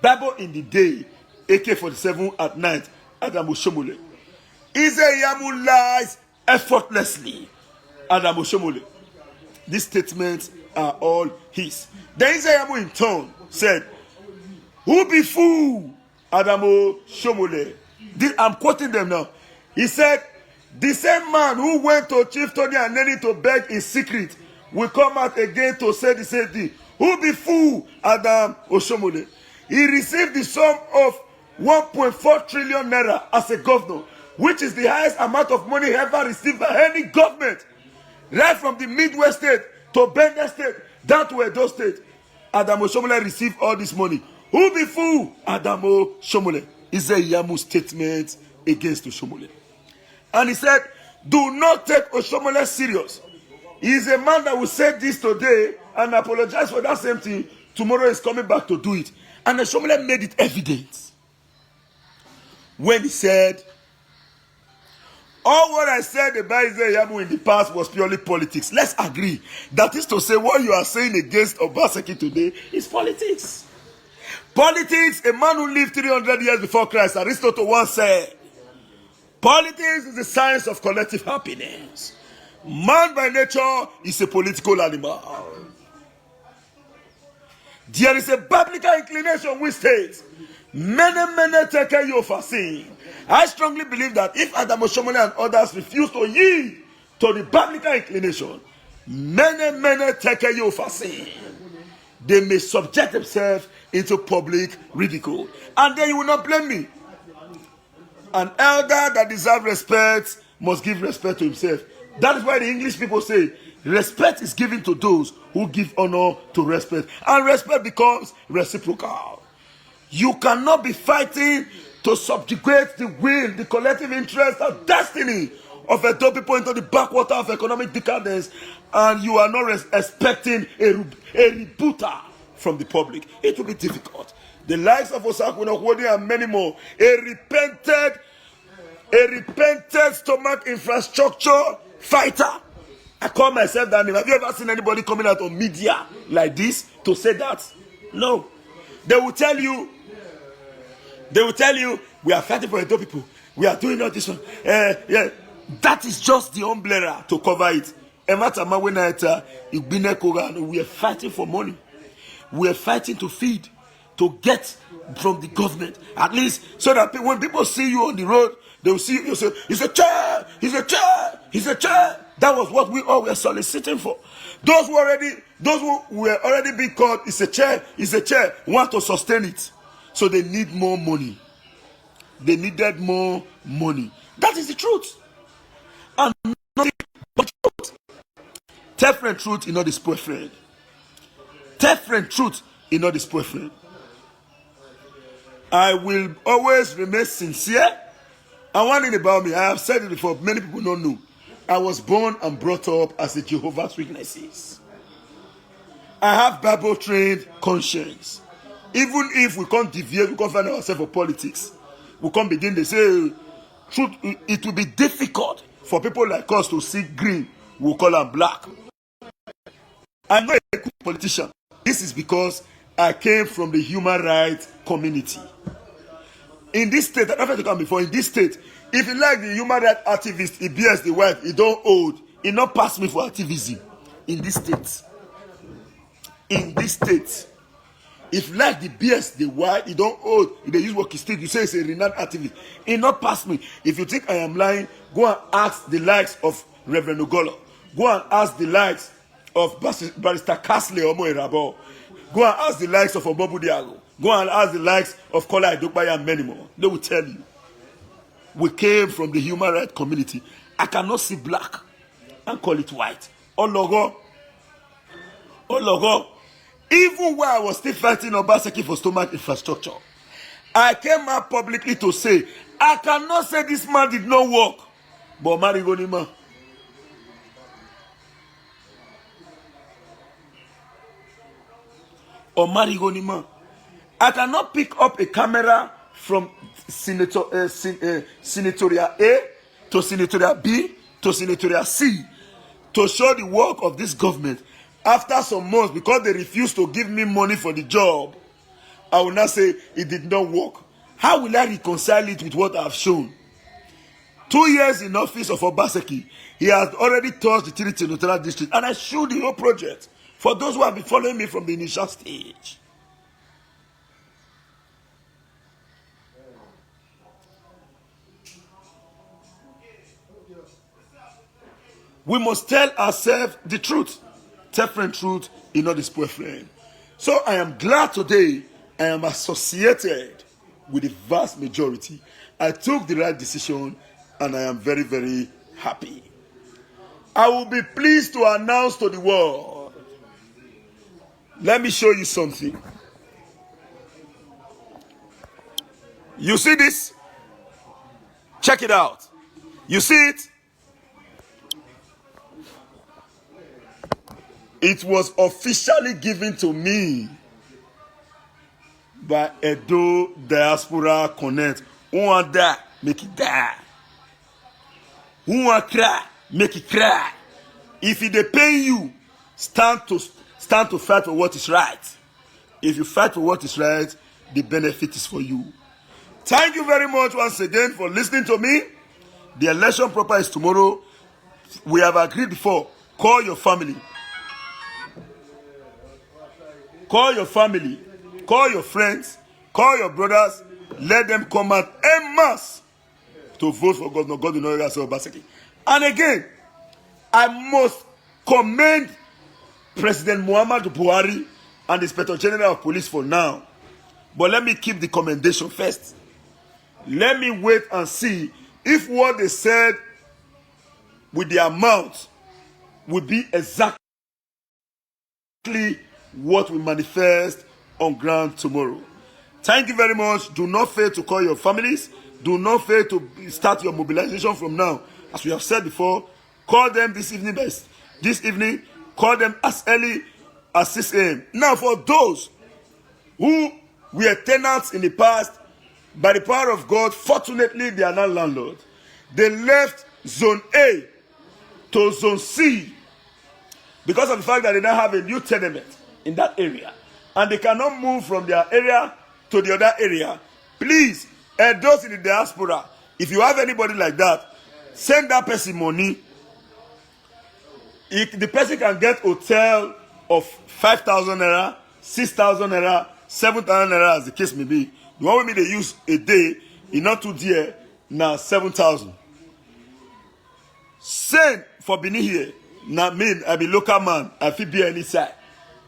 B: Bible in the day, AK-47 at night, Adam Oshomole. Eyamo lies effortlessly, Adam Oshomole. These statements are all his. Then Eyamo in turn said, who be fool? Adam Oshomole. I'm quoting them now. He said, the same man who went to Chief Tony and Nelly to beg in secret will come out again to say the same thing. Who be fool? Adam Oshomole. He received the sum of 1.4 trillion naira as a governor, which is the highest amount of money ever received by any government. Right from the Midwest state to Benin state, down to Edo state. Adam Oshomole received all this money. Who be fool? Adam Oshomole. Is a Eyamo statement against Oshomole. And he said, do not take Oshomole serious. He is a man that will say this today and apologize for that same thing. Tomorrow is coming back to do it. And Oshomole made it evident when he said, all what I said about Eyamo in the past was purely politics. Let's agree. That is to say, what you are saying against Obaseki today is politics. Politics, a man who lived 300 years before Christ, Aristotle once said, politics is the science of collective happiness. Man by nature is a political animal. There is a biblical inclination which states, many take you for sin. I strongly believe that if Adam Oshomole and others refuse to yield to the biblical inclination, many take you for sin. They may subject themselves into public ridicule. And then you will not blame me. An elder that deserves respect must give respect to himself. That is why the English people say, respect is given to those who give honor to respect. And respect becomes reciprocal. You cannot be fighting to subjugate the will, the collective interest, and destiny of a Edo people into the backwater of economic decadence, and you are not expecting a rebooter from the public. It will be difficult. The likes of Osakwunokwodi and many more, a repented stomach infrastructure fighter. I call myself that name. Have you ever seen anybody coming out on media like this to say that? No. They will tell you, we are fighting for Edo people. We are doing all this one. Yeah. That is just the umbrella to cover it. We are fighting for money. We are fighting to feed, to get from the government. At least so that when people see you on the road, they will see you say, he's a chair, he's a chair, he's a chair. That was what we all were soliciting for. Those who were already being called, it's a chair, want to sustain it. So they need more money. They needed more money. That is the truth. And nothing but truth. Different truth in not this boyfriend. Different truth in not this boyfriend. I will always remain sincere. And one thing about me, I have said it before, many people don't know. I was born and brought up as a Jehovah's Witnesses. I have Bible-trained conscience. Even if we can't deviate, we can't find ourselves for politics, we can't begin to say, truth, it will be difficult for people like us to see green, we'll call them black. I'm not a good politician. This is because I came from the human rights community. In this state, I've never come before, in this state, if you like the human rights activist, he bears the wife, he don't hold, he not pass me for activism. In this state. In this state. If you like the bears the wife, he don't hold, he they use work state, you say it's a renowned activist. He not pass me. If you think I am lying, go and ask the likes of Reverend Ogolo. Go and ask the likes of Barrister Kasley Omo Erabo. Go and ask the likes of Obobu Diago. Go and ask the likes of Kola Edokbaya and many more. They will tell you. We came from the human rights community. I cannot see black and call it white. Oh logo. Even when I was still fighting Obaseki for stomach infrastructure, I came out publicly to say, I cannot say this man did not work. But Marigonima. Or Marigonima. I cannot pick up a camera from senatorial A to senatorial B to senatorial C to show the work of this government. After some months, because they refused to give me money for the job, I will not say it did not work. How will I reconcile it with what I have shown? 2 years in office of Obaseki, he has already touched the Tiri Senatorial District, and I showed the whole project for those who have been following me from the initial stage. We must tell ourselves the truth. Different truth in not this boyfriend. So I am glad today I am associated with the vast majority. I took the right decision and I am very, very happy. I will be pleased to announce to the world. Let me show you something. You see this? Check it out. You see it? It was officially given to me by Edo Diaspora Connect. Who want die, make it die. Who want cry, make it cry. If they pay you, stand to fight for what is right. If you fight for what is right, the benefit is for you. Thank you very much once again for listening to me. The election proper is tomorrow. We have agreed before. Call your family. call your family, call your friends, call your brothers, let them come out en masse to vote for Governor Godwin Obaseki. And again, I must commend President Muhammadu Buhari and the Inspector General of Police for now. But let me keep the commendation first. Let me wait and see if what they said with the amount will be exactly what we manifest on ground tomorrow. Thank you very much. Do not fail to call your families. Do not fail to start your mobilization from now. As we have said before, call them this evening best. This evening, call them as early as 6 a.m. Now, for those who were tenants in the past, by the power of God, fortunately, they are now landlords. They left Zone A to Zone C because of the fact that they now have a new tenement in that area. And they cannot move from their area to the other area. Please, those in the diaspora, if you have anybody like that, send that person money. The person can get hotel of 5,000 naira, 6,000 naira, 7,000 naira, as the case may be. The one with me they use a day, in not too dear, now 7,000. Send for Benin here. Now me, I be local man, I feel be any side.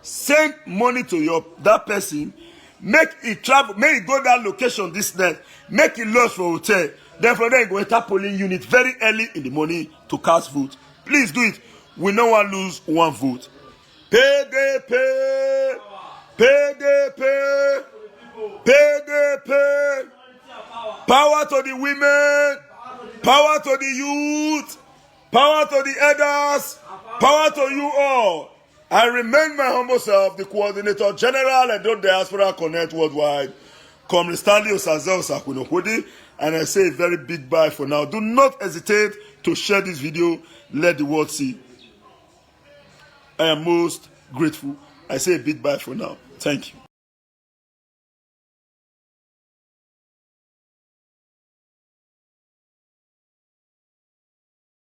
B: Send money to that person, make it travel, make it go that location this night, make it lost for hotel. Then from there, go enter polling unit very early in the morning to cast vote. Please do it. We no one lose one vote. PDP, PDP, PDP. Power to the women, power to the youth, power to the elders, power to you all. I remain my humble self, the Coordinator General and Edo Diaspora Connect Worldwide, Comrade Stanley Osaze, and I say a very big bye for now. Do not hesitate to share this video. Let the world see. I am most grateful. I say a big bye for now. Thank you.